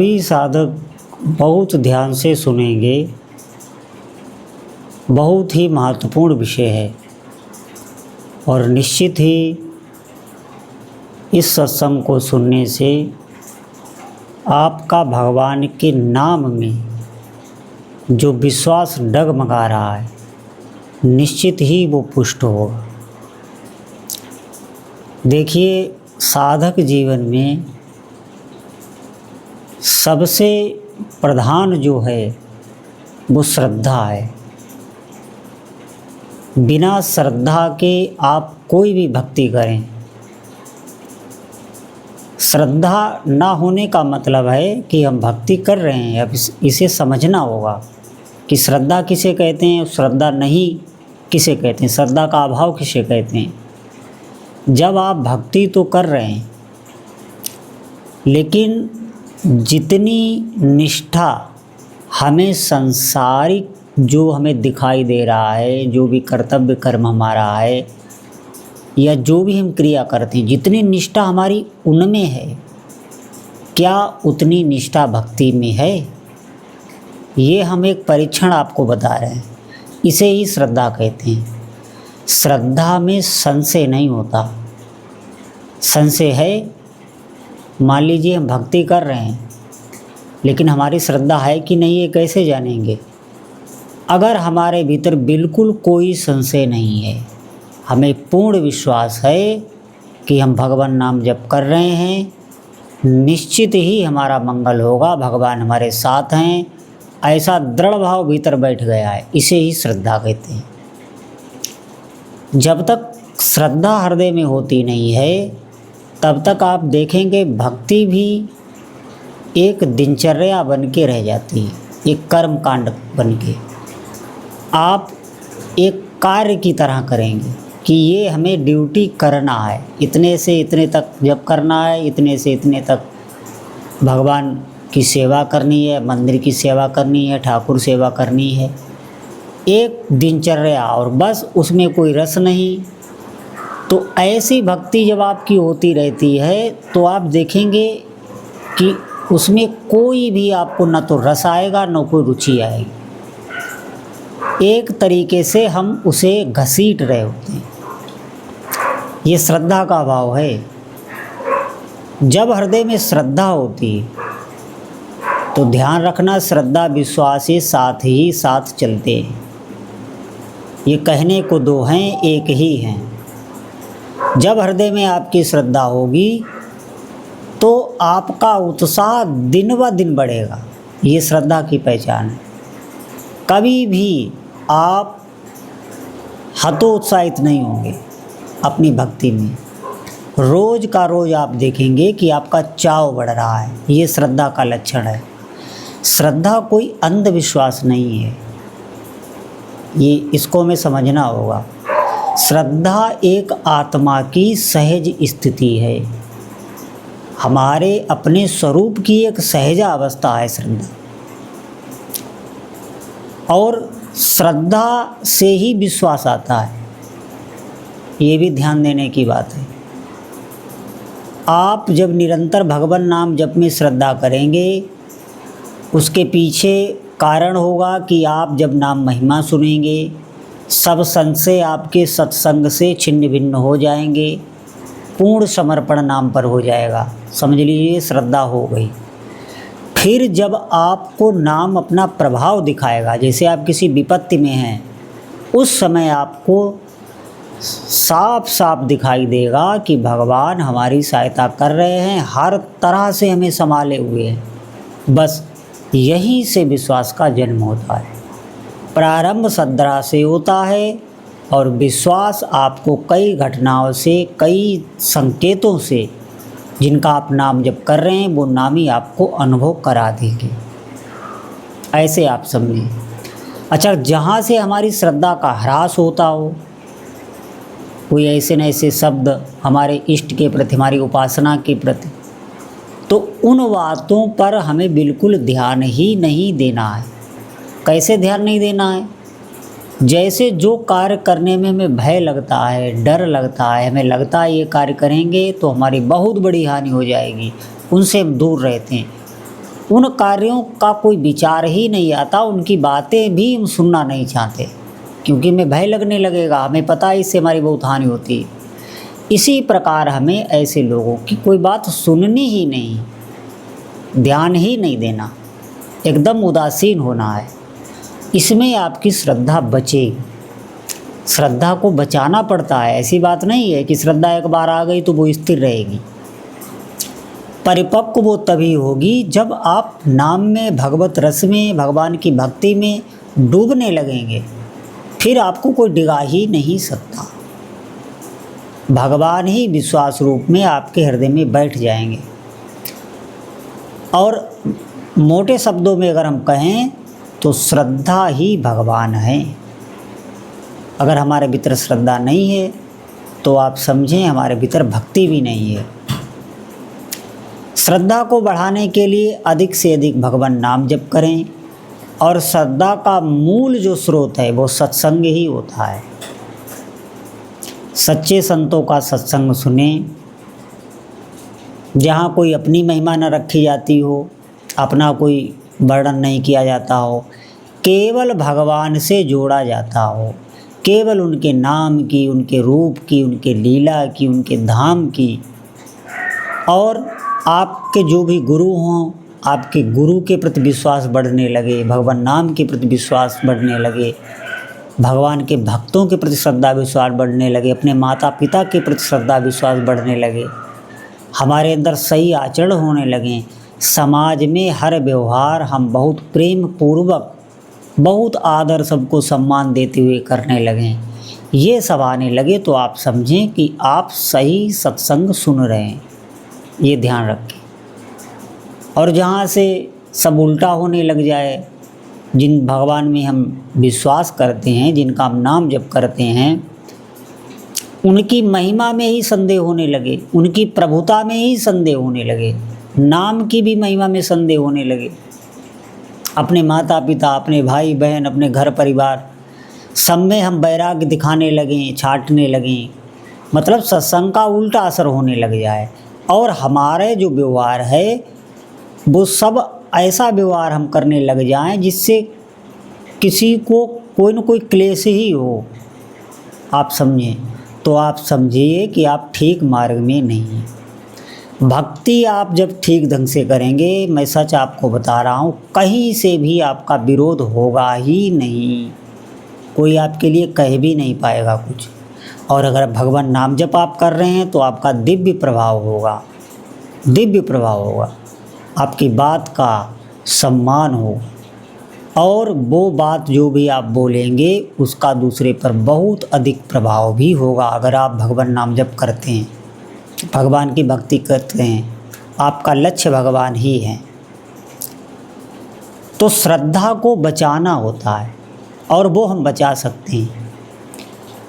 सभी साधक बहुत ध्यान से सुनेंगे। बहुत ही महत्वपूर्ण विषय है और निश्चित ही इस सत्संग को सुनने से आपका भगवान के नाम में जो विश्वास डगमगा रहा है निश्चित ही वो पुष्ट होगा। देखिए, साधक जीवन में सबसे प्रधान जो है वो श्रद्धा है। बिना श्रद्धा के आप कोई भी भक्ति करें, श्रद्धा ना होने का मतलब है कि हम भक्ति कर रहे हैं। अब इसे समझना होगा कि श्रद्धा किसे कहते हैं, श्रद्धा नहीं किसे कहते हैं, श्रद्धा का अभाव किसे कहते हैं। जब आप भक्ति तो कर रहे हैं, लेकिन जितनी निष्ठा हमें सांसारिक जो हमें दिखाई दे रहा है, जो भी कर्तव्य कर्म हमारा है या जो भी हम क्रिया करते हैं, जितनी निष्ठा हमारी उनमें है, क्या उतनी निष्ठा भक्ति में है? ये हम एक परीक्षण आपको बता रहे हैं। इसे ही श्रद्धा कहते हैं। श्रद्धा में संशय नहीं होता। संशय है, मान लीजिए हम भक्ति कर रहे हैं लेकिन हमारी श्रद्धा है कि नहीं ये कैसे जानेंगे? अगर हमारे भीतर बिल्कुल कोई संशय नहीं है, हमें पूर्ण विश्वास है कि हम भगवान नाम जप कर रहे हैं, निश्चित ही हमारा मंगल होगा, भगवान हमारे साथ हैं, ऐसा दृढ़ भाव भीतर बैठ गया है, इसे ही श्रद्धा कहते हैं। जब तक श्रद्धा हृदय में होती नहीं है तब तक आप देखेंगे भक्ति भी एक दिनचर्या बन के रह जाती है, एक कर्म कांड बन के। आप एक कार्य की तरह करेंगे कि ये हमें ड्यूटी करना है, इतने से इतने तक जप करना है, इतने से इतने तक भगवान की सेवा करनी है, मंदिर की सेवा करनी है, ठाकुर सेवा करनी है। एक दिनचर्या और बस, उसमें कोई रस नहीं। तो ऐसी भक्ति जब आपकी होती रहती है तो आप देखेंगे कि उसमें कोई भी आपको न तो रस आएगा न कोई रुचि आएगी। एक तरीके से हम उसे घसीट रहे होते हैं। ये श्रद्धा का अभाव है। जब हृदय में श्रद्धा होती है तो ध्यान रखना, श्रद्धा विश्वास ये साथ ही साथ चलते हैं। ये कहने को दो हैं, एक ही हैं। जब हृदय में आपकी श्रद्धा होगी तो आपका उत्साह दिन ब दिन बढ़ेगा। ये श्रद्धा की पहचान है। कभी भी आप हतोत्साहित नहीं होंगे अपनी भक्ति में। रोज़ का रोज़ आप देखेंगे कि आपका चाव बढ़ रहा है। ये श्रद्धा का लक्षण है। श्रद्धा कोई अंधविश्वास नहीं है, ये इसको हमें समझना होगा। श्रद्धा एक आत्मा की सहज स्थिति है, हमारे अपने स्वरूप की एक सहज अवस्था है श्रद्धा। और श्रद्धा से ही विश्वास आता है, ये भी ध्यान देने की बात है। आप जब निरंतर भगवान नाम जप में श्रद्धा करेंगे, उसके पीछे कारण होगा कि आप जब नाम महिमा सुनेंगे, सब संशय आपके सत्संग से छिन्न भिन्न हो जाएंगे, पूर्ण समर्पण नाम पर हो जाएगा। समझ लीजिए श्रद्धा हो गई। फिर जब आपको नाम अपना प्रभाव दिखाएगा, जैसे आप किसी विपत्ति में हैं, उस समय आपको साफ साफ दिखाई देगा कि भगवान हमारी सहायता कर रहे हैं, हर तरह से हमें संभाले हुए हैं। बस यहीं से विश्वास का जन्म होता है। प्रारंभ श्रद्धा से होता है और विश्वास आपको कई घटनाओं से, कई संकेतों से, जिनका आप नाम जप कर रहे हैं, वो नाम ही आपको अनुभव करा देंगे। ऐसे आप समझें। अच्छा, जहाँ से हमारी श्रद्धा का ह्रास होता हो, कोई ऐसे न ऐसे शब्द हमारे इष्ट के प्रति, हमारी उपासना के प्रति, तो उन बातों पर हमें बिल्कुल ध्यान ही नहीं देना है। कैसे ध्यान नहीं देना है? जैसे जो कार्य करने में हमें भय लगता है, डर लगता है, हमें लगता है ये कार्य करेंगे तो हमारी बहुत बड़ी हानि हो जाएगी, उनसे हम दूर रहते हैं। उन कार्यों का कोई विचार ही नहीं आता, उनकी बातें भी हम सुनना नहीं चाहते, क्योंकि हमें भय लगने लगेगा, हमें पता है इससे हमारी बहुत हानि होती है। इसी प्रकार हमें ऐसे लोगों की कोई बात सुननी ही नहीं, ध्यान ही नहीं देना, एकदम उदासीन होना है। इसमें आपकी श्रद्धा बचेगी। श्रद्धा को बचाना पड़ता है, ऐसी बात नहीं है कि श्रद्धा एक बार आ गई तो वो स्थिर रहेगी। परिपक्व वो तभी होगी जब आप नाम में, भगवत रस में, भगवान की भक्ति में डूबने लगेंगे, फिर आपको कोई डिगा ही नहीं सकता। भगवान ही विश्वास रूप में आपके हृदय में बैठ जाएंगे। और मोटे शब्दों में अगर हम कहें तो श्रद्धा ही भगवान है। अगर हमारे भीतर श्रद्धा नहीं है तो आप समझें हमारे भीतर भक्ति भी नहीं है। श्रद्धा को बढ़ाने के लिए अधिक से अधिक भगवान नाम जप करें, और श्रद्धा का मूल जो स्रोत है वो सत्संग ही होता है। सच्चे संतों का सत्संग सुने, जहाँ कोई अपनी महिमा न रखी जाती हो, अपना कोई वर्णन नहीं किया जाता हो, केवल भगवान से जोड़ा जाता हो, केवल उनके नाम की, उनके रूप की, उनके लीला की, उनके धाम की। और आपके जो भी गुरु हों, आपके गुरु के प्रति विश्वास बढ़ने लगे, भगवान नाम के प्रति विश्वास बढ़ने लगे, भगवान के भक्तों के प्रति श्रद्धा विश्वास बढ़ने लगे, अपने माता पिता के प्रति श्रद्धा विश्वास बढ़ने लगे, हमारे अंदर सही आचरण होने लगे, समाज में हर व्यवहार हम बहुत प्रेम पूर्वक, बहुत आदर, सबको सम्मान देते हुए करने लगें, ये सब आने लगे, तो आप समझें कि आप सही सत्संग सुन रहे हैं। ये ध्यान रखें। और जहाँ से सब उल्टा होने लग जाए, जिन भगवान में हम विश्वास करते हैं, जिनका हम नाम जप करते हैं, उनकी महिमा में ही संदेह होने लगे, उनकी प्रभुता में ही संदेह होने लगे, नाम की भी महिमा में संदेह होने लगे, अपने माता पिता, अपने भाई बहन, अपने घर परिवार, सब में हम वैराग्य दिखाने लगें, छाटने लगें, मतलब सत्संग का उल्टा असर होने लग जाए। और हमारे जो व्यवहार है वो सब ऐसा व्यवहार हम करने लग जाएं जिससे किसी को कोई न कोई क्लेश ही हो, आप समझें, तो आप समझिए कि आप ठीक मार्ग में नहीं हैं। भक्ति आप जब ठीक ढंग से करेंगे, मैं सच आपको बता रहा हूँ, कहीं से भी आपका विरोध होगा ही नहीं, कोई आपके लिए कह भी नहीं पाएगा कुछ। और अगर भगवान नाम जप आप कर रहे हैं तो आपका दिव्य प्रभाव होगा, दिव्य प्रभाव होगा, आपकी बात का सम्मान हो, और वो बात जो भी आप बोलेंगे उसका दूसरे पर बहुत अधिक प्रभाव भी होगा। अगर आप भगवान नाम जप करते हैं, भगवान की भक्ति करते हैं, आपका लक्ष्य भगवान ही है, तो श्रद्धा को बचाना होता है, और वो हम बचा सकते हैं।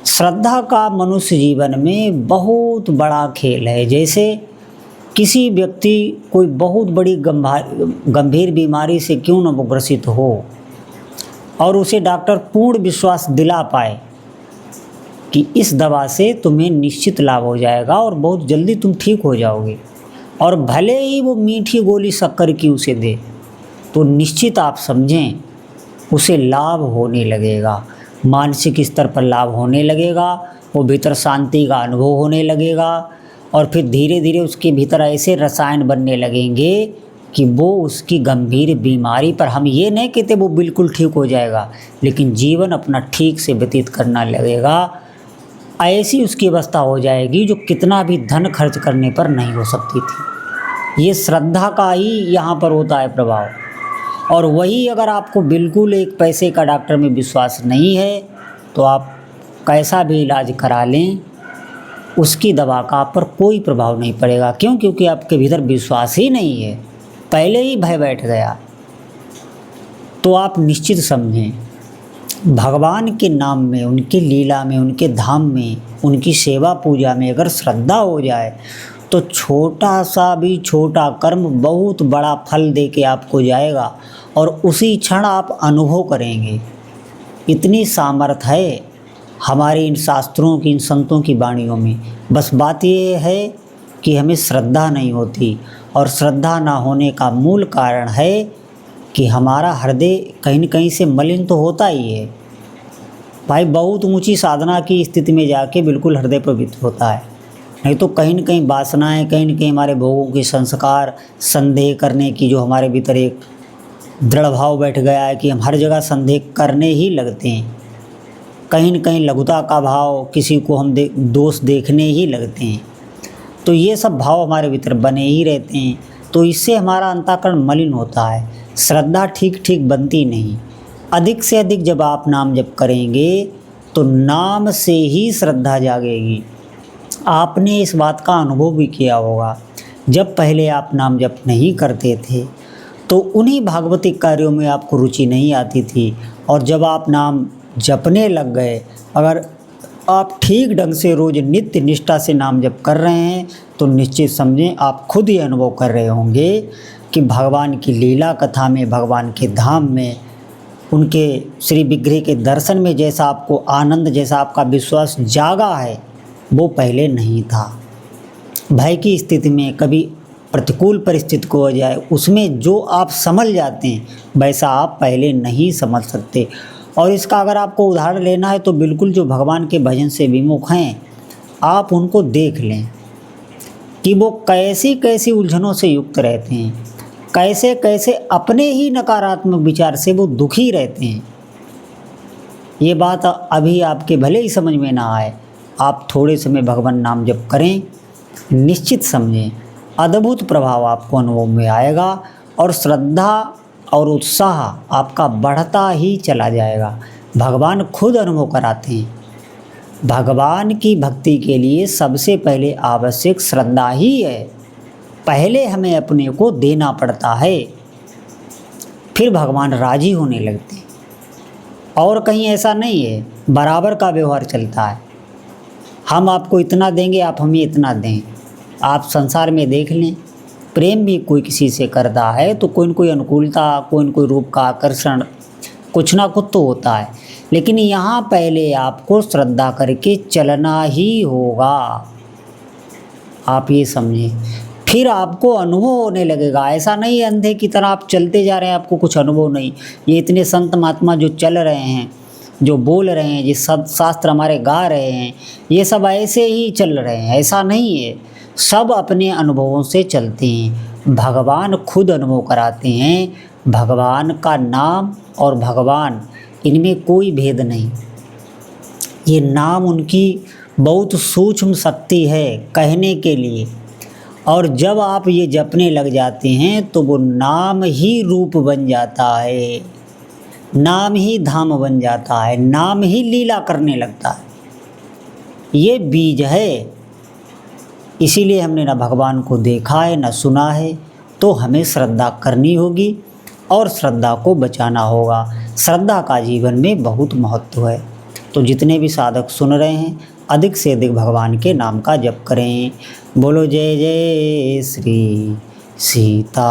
श्रद्धा का मनुष्य जीवन में बहुत बड़ा खेल है। जैसे किसी व्यक्ति कोई बहुत बड़ी गंभीर बीमारी से क्यों न वो ग्रसित हो, और उसे डॉक्टर पूर्ण विश्वास दिला पाए कि इस दवा से तुम्हें निश्चित लाभ हो जाएगा और बहुत जल्दी तुम ठीक हो जाओगे, और भले ही वो मीठी गोली शक्कर की उसे दे, तो निश्चित आप समझें उसे लाभ होने लगेगा, मानसिक स्तर पर लाभ होने लगेगा, वो भीतर शांति का अनुभव होने लगेगा, और फिर धीरे धीरे उसके भीतर ऐसे रसायन बनने लगेंगे कि वो उसकी गंभीर बीमारी पर, हम ये नहीं कहते वो बिल्कुल ठीक हो जाएगा, लेकिन जीवन अपना ठीक से व्यतीत करना लगेगा। ऐसी उसकी अवस्था हो जाएगी जो कितना भी धन खर्च करने पर नहीं हो सकती थी। ये श्रद्धा का ही यहाँ पर होता है प्रभाव। और वही अगर आपको बिल्कुल एक पैसे का डॉक्टर में विश्वास नहीं है तो आप कैसा भी इलाज करा लें, उसकी दवा का आप पर कोई प्रभाव नहीं पड़ेगा। क्यों? क्योंकि आपके भीतर विश्वास ही नहीं है, पहले ही भय बैठ गया। तो आप निश्चित समझें, भगवान के नाम में, उनकी लीला में, उनके धाम में, उनकी सेवा पूजा में अगर श्रद्धा हो जाए तो छोटा सा भी छोटा कर्म बहुत बड़ा फल दे के आपको जाएगा, और उसी क्षण आप अनुभव करेंगे। इतनी सामर्थ है हमारे इन शास्त्रों की, इन संतों की वाणियों में। बस बात ये है कि हमें श्रद्धा नहीं होती, और श्रद्धा ना होने का मूल कारण है कि हमारा हृदय कहीं न कहीं से मलिन तो होता ही है। भाई बहुत ऊंची साधना की स्थिति में जाके बिल्कुल हृदय पवित्र होता है, नहीं तो कहीं न कहीं वासनाएँ, कहीं न कहीं हमारे भोगों के संस्कार, संदेह करने की जो हमारे भीतर एक दृढ़ भाव बैठ गया है कि हम हर जगह संदेह करने ही लगते हैं। कहीं न कहीं लघुता का भाव, किसी को हम दोष देखने ही लगते हैं। तो ये सब भाव हमारे भीतर बने ही रहते हैं, तो इससे हमारा अंतःकरण मलिन होता है, श्रद्धा ठीक ठीक बनती नहीं। अधिक से अधिक जब आप नाम जप करेंगे तो नाम से ही श्रद्धा जागेगी। आपने इस बात का अनुभव भी किया होगा, जब पहले आप नाम जप नहीं करते थे तो उन्हीं भागवतिक कार्यों में आपको रुचि नहीं आती थी, और जब आप नाम जपने लग गए, अगर आप ठीक ढंग से रोज़ नित्य निष्ठा से नाम जप कर रहे हैं तो निश्चित समझें आप खुद ही अनुभव कर रहे होंगे कि भगवान की लीला कथा में, भगवान के धाम में, उनके श्री विग्रह के दर्शन में जैसा आपको आनंद, जैसा आपका विश्वास जागा है, वो पहले नहीं था। भय की स्थिति में, कभी प्रतिकूल परिस्थिति को हो जाए, उसमें जो आप संभल जाते हैं वैसा आप पहले नहीं समझ सकते। और इसका अगर आपको उदाहरण लेना है तो बिल्कुल जो भगवान के भजन से विमुख हैं, आप उनको देख लें कि वो कैसी कैसी उलझनों से युक्त रहते हैं, कैसे कैसे अपने ही नकारात्मक विचार से वो दुखी रहते हैं। ये बात अभी आपके भले ही समझ में ना आए, आप थोड़े समय भगवान नाम जप करें, निश्चित समझें अद्भुत प्रभाव आपको अनुभव में आएगा और श्रद्धा और उत्साह आपका बढ़ता ही चला जाएगा। भगवान खुद अनुभव कराते हैं। भगवान की भक्ति के लिए सबसे पहले आवश्यक श्रद्धा ही है। पहले हमें अपने को देना पड़ता है, फिर भगवान राजी होने लगते हैं। और कहीं ऐसा नहीं है, बराबर का व्यवहार चलता है। हम आपको इतना देंगे, आप हमें इतना दें। आप संसार में देख लें, प्रेम भी कोई किसी से करता है तो कोई न कोई अनुकूलता, कोई न कोई रूप का आकर्षण, कुछ ना कुछ तो होता है। लेकिन यहाँ पहले आपको श्रद्धा करके चलना ही होगा। आप ये समझें, फिर आपको अनुभव होने लगेगा। ऐसा नहीं है अंधे की तरह आप चलते जा रहे हैं, आपको कुछ अनुभव नहीं। ये इतने संत महात्मा जो चल रहे हैं, जो बोल रहे हैं, जिस शास्त्र हमारे गा रहे हैं, ये सब ऐसे ही चल रहे हैं, ऐसा नहीं है। सब अपने अनुभवों से चलते हैं। भगवान खुद अनुभव कराते हैं। भगवान का नाम और भगवान, इनमें कोई भेद नहीं। ये नाम उनकी बहुत सूक्ष्म शक्ति है कहने के लिए, और जब आप ये जपने लग जाते हैं तो वो नाम ही रूप बन जाता है, नाम ही धाम बन जाता है, नाम ही लीला करने लगता है। ये बीज है। इसीलिए हमने ना भगवान को देखा है, ना सुना है, तो हमें श्रद्धा करनी होगी और श्रद्धा को बचाना होगा। श्रद्धा का जीवन में बहुत महत्व है। तो जितने भी साधक सुन रहे हैं, अधिक से अधिक भगवान के नाम का जप करें। बोलो जय जय श्री सीताराम।